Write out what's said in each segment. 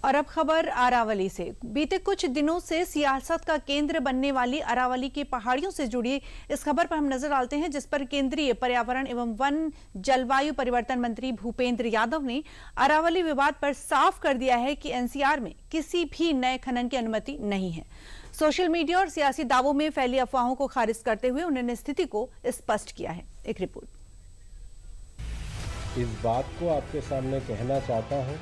और अब खबर अरावली से। बीते कुछ दिनों से सियासत का केंद्र बनने वाली अरावली की पहाड़ियों से जुड़ी इस खबर पर हम नजर डालते हैं, जिस पर केंद्रीय पर्यावरण एवं वन जलवायु परिवर्तन मंत्री भूपेंद्र यादव ने अरावली विवाद पर साफ कर दिया है कि एनसीआर में किसी भी नए खनन की अनुमति नहीं है। सोशल मीडिया और सियासी दावों में फैली अफवाहों को खारिज करते हुए उन्होंने स्थिति को स्पष्ट किया है। एक रिपोर्ट। इस बात को आपके सामने कहना चाहता हूं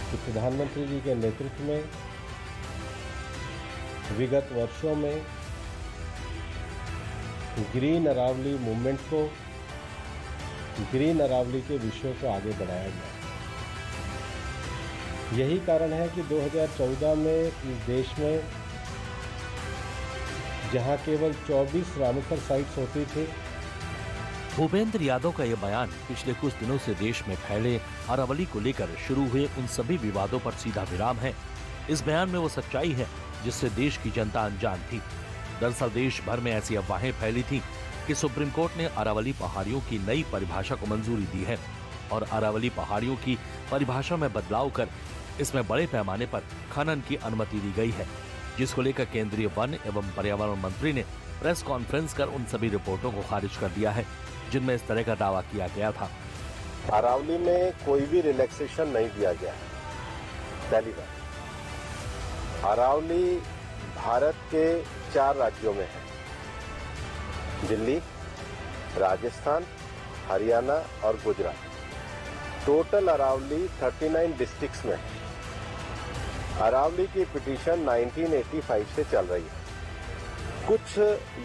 कि प्रधानमंत्री जी के नेतृत्व में विगत वर्षों में ग्रीन अरावली मूवमेंट को, ग्रीन अरावली के विषयों को आगे बढ़ाया गया। यही कारण है कि 2014 में इस देश में जहां केवल 24 रामसर साइट्स होती थी, भूपेंद्र यादव का यह बयान पिछले कुछ दिनों से देश में फैले अरावली को लेकर शुरू हुए उन सभी विवादों पर सीधा विराम है। इस बयान में वो सच्चाई है जिससे देश की जनता अनजान थी। दरअसल देश भर में ऐसी अफवाहें फैली थी कि सुप्रीम कोर्ट ने अरावली पहाड़ियों की नई परिभाषा को मंजूरी दी है और अरावली पहाड़ियों की परिभाषा में बदलाव कर इसमें बड़े पैमाने पर खनन की अनुमति दी गई है, जिसको लेकर केंद्रीय वन एवं पर्यावरण मंत्री ने प्रेस कॉन्फ्रेंस कर उन सभी रिपोर्टों को खारिज कर दिया है जिनमें इस तरह का दावा किया गया था। अरावली में कोई भी रिलैक्सेशन नहीं दिया गया है। पहली बात, अरावली भारत के 4 राज्यों में है, दिल्ली, राजस्थान, हरियाणा और गुजरात। टोटल अरावली 39 डिस्ट्रिक्ट्स में है। अरावली की पिटीशन 1985 से चल रही है। कुछ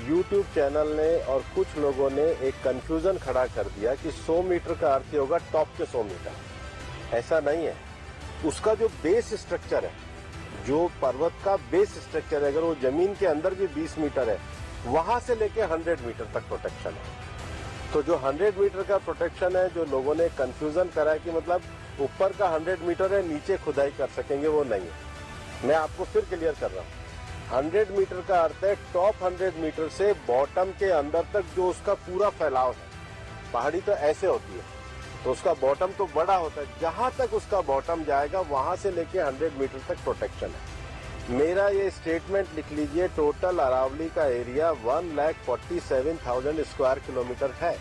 YouTube चैनल ने और कुछ लोगों ने एक कंफ्यूजन खड़ा कर दिया कि 100 मीटर का अर्थ होगा टॉप के 100 मीटर। ऐसा नहीं है। उसका जो बेस स्ट्रक्चर है, जो पर्वत का बेस स्ट्रक्चर है, अगर वो जमीन के अंदर भी 20 मीटर है, वहां से लेके 100 मीटर तक प्रोटेक्शन है। तो जो 100 मीटर का प्रोटेक्शन है, जो लोगों ने कंफ्यूजन करा है कि मतलब ऊपर का 100 मीटर है, नीचे खुदाई कर सकेंगे, वो नहीं है। मैं आपको फिर क्लियर कर रहा हूँ। 100 मीटर का अर्थ है टॉप 100 मीटर से बॉटम के अंदर तक जो उसका पूरा फैलाव है। पहाड़ी तो ऐसे होती है, तो उसका बॉटम तो बड़ा होता है। जहां तक उसका बॉटम जाएगा वहां से लेके 100 मीटर तक प्रोटेक्शन है। मेरा ये स्टेटमेंट लिख लीजिए, टोटल अरावली का एरिया 1,47,000 स्क्वायर किलोमीटर है।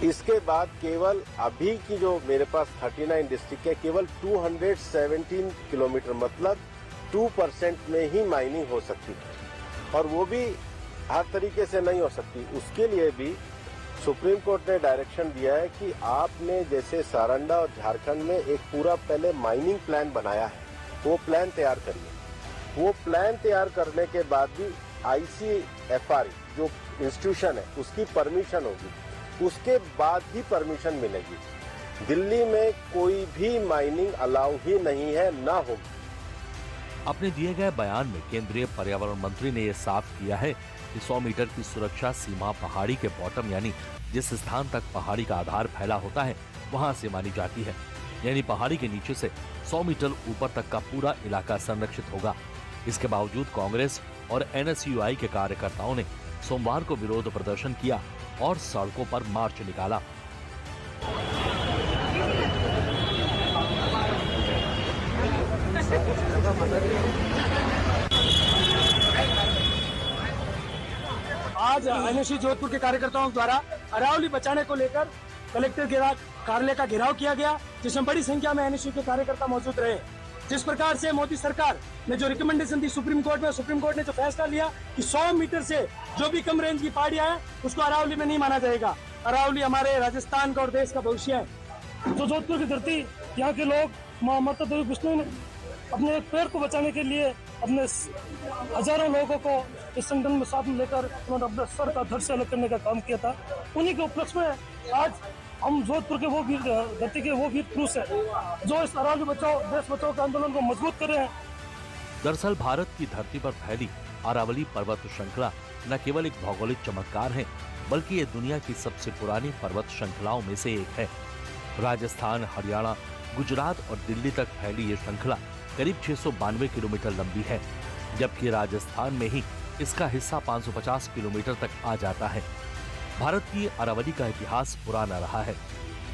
इसके बाद केवल अभी की जो मेरे पास 39 डिस्ट्रिक्ट है, केवल 217 किलोमीटर मतलब 2% में ही माइनिंग हो सकती है, और वो भी हर तरीके से नहीं हो सकती। उसके लिए भी सुप्रीम कोर्ट ने डायरेक्शन दिया है कि आपने जैसे सारंडा और झारखंड में एक पूरा पहले माइनिंग प्लान बनाया है, वो प्लान तैयार करिए। वो प्लान तैयार करने के बाद भी ICFR जो इंस्टीट्यूशन है उसकी परमिशन होगी, उसके बाद ही परमिशन मिलेगी। दिल्ली में कोई भी माइनिंग अलाउ ही नहीं है, ना होगी। अपने दिए गए बयान में केंद्रीय पर्यावरण मंत्री ने यह साफ किया है कि 100 मीटर की सुरक्षा सीमा पहाड़ी के बॉटम यानी जिस स्थान तक पहाड़ी का आधार फैला होता है वहां से मानी जाती है। यानी पहाड़ी के नीचे से 100 मीटर ऊपर तक का पूरा इलाका संरक्षित होगा। इसके बावजूद कांग्रेस और NSUI के कार्यकर्ताओं ने सोमवार को विरोध प्रदर्शन किया और सड़कों पर मार्च निकाला। आज NSU जोधपुर के कार्यकर्ताओं द्वारा अरावली बचाने को लेकर कलेक्टर कार्यालय का घेराव किया गया, जिसमें बड़ी संख्या में NSU के कार्यकर्ता मौजूद रहे। जिस प्रकार से मोदी सरकार ने जो रिकमेंडेशन दी सुप्रीम कोर्ट में, सुप्रीम कोर्ट ने जो फैसला लिया कि 100 मीटर से जो भी कम रेंज की पहाड़ियां हैं उसको अरावली में नहीं माना जाएगा। अरावली हमारे राजस्थान का और देश का भविष्य है। तो जोधपुर की धरती, यहाँ के लोग माता देवी विष्णु ने अपने एक पेड़ को बचाने के लिए अपने हजारों लोगों को इस संगठन में साथ में लेकर उन्होंने अपने सर का धड़ से अलग करने का काम किया था। उन्हीं के उपलक्ष्य में आज हम जोधपुर के वो वीर धरती के वो वीर पुरुष है जो इस अरावली बचाओ देश बचाओ के आंदोलन को मजबूत कर रहे हैं। दरअसल भारत की धरती पर फैली अरावली पर्वत श्रृंखला न केवल एक भौगोलिक चमत्कार है, बल्कि ये दुनिया की सबसे पुरानी पर्वत श्रृंखलाओं में से एक है। राजस्थान, हरियाणा, गुजरात और दिल्ली तक फैली ये श्रृंखला करीब 692 किलोमीटर लंबी है, जबकि राजस्थान में ही इसका हिस्सा 550 किलोमीटर तक आ जाता है। भारत की अरावली का इतिहास पुराना रहा है।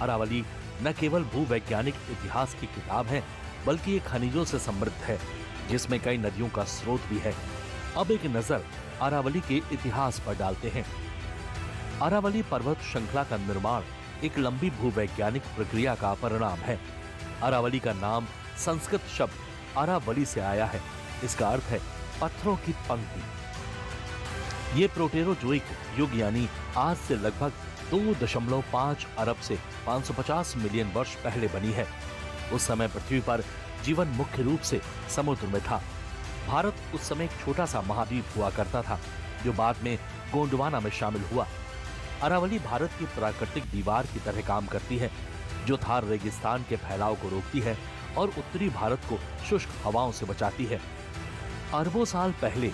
अरावली न केवल भूवैज्ञानिक इतिहास की किताब है, बल्कि ये खनिजों से समृद्ध है, जिसमें कई नदियों का स्रोत भी है। अब एक नजर अरावली के इतिहास पर डालते हैं। अरावली पर्वत श्रृंखला का निर्माण एक लंबी भूवैज्ञानिक प्रक्रिया का परिणाम है। अरावली का नाम संस्कृत शब्द अरावली से आया है। इसका अर्थ है पत्थरों की पंक्ति। ये प्रोटेरोजोइक युग यानी आज से लगभग 2.5 अरब से 550 मिलियन वर्ष पहले बनी है। उस समय पृथ्वी पर जीवन मुख्य रूप से समुद्र में था। भारत उस समय एक छोटा सा महाद्वीप हुआ करता था, जो बाद में गोंडवाना में शामिल हुआ। अरावली भारत की प्राकृतिक दीवार की तरह काम करती है, जो थार रेगिस्तान के फैलाव को रोकती है और उत्तरी भारत को शुष्क हवाओं से बचाती है। अरबों साल पहले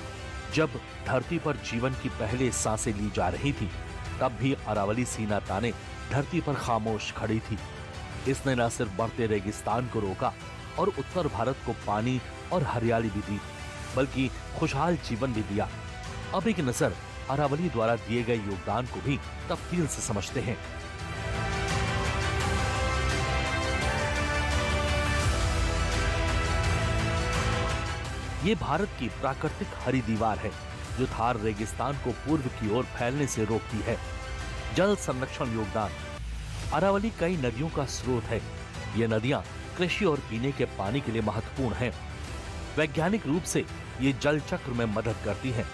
जब धरती पर जीवन की पहले सांसें ली जा रही थी, तब भी अरावली सीना ताने धरती पर खामोश खड़ी थी। इसने न सिर्फ बढ़ते रेगिस्तान को रोका और उत्तर भारत को पानी और हरियाली भी दी, बल्कि खुशहाल जीवन भी दिया। अब एक नजर अरावली द्वारा दिए गए योगदान को भी तफसील से समझते हैं। ये भारत की प्राकृतिक हरी दीवार है, जो थार रेगिस्तान को पूर्व की ओर फैलने से रोकती है। जल संरक्षण योगदान। अरावली कई नदियों का स्रोत है। ये नदियां कृषि और पीने के पानी के लिए महत्वपूर्ण हैं। वैज्ञानिक रूप से ये जल चक्र में मदद करती हैं।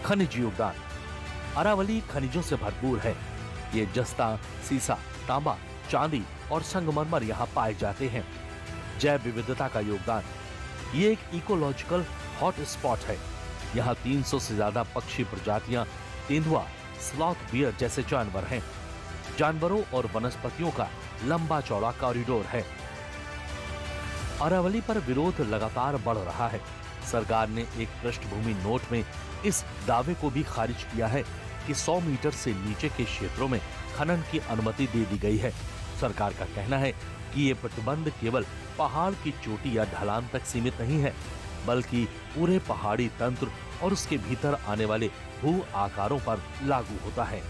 खनिज योगदान। अरावली खनिजों से भरपूर है। ये जस्ता, सीसा, तांबा, चांदी और संगमरमर यहाँ पाए जाते हैं। जैव विविधता का योगदान। ये एक इकोलॉजिकल हॉट स्पॉट है। यहाँ 300 से ज्यादा पक्षी प्रजातियां, तेंदुआ, स्लॉथ बियर जैसे जानवर हैं। जानवरों और वनस्पतियों का लंबा चौड़ा कॉरिडोर है। अरावली पर विरोध लगातार बढ़ रहा है। सरकार ने एक पृष्ठभूमि नोट में इस दावे को भी खारिज किया है कि 100 मीटर से नीचे के क्षेत्रों में खनन की अनुमति दे दी गई है। सरकार का कहना है कि ये प्रतिबंध केवल पहाड़ की चोटी या ढलान तक सीमित नहीं है, बल्कि पूरे पहाड़ी तंत्र और उसके भीतर आने वाले भू आकारों पर लागू होता है।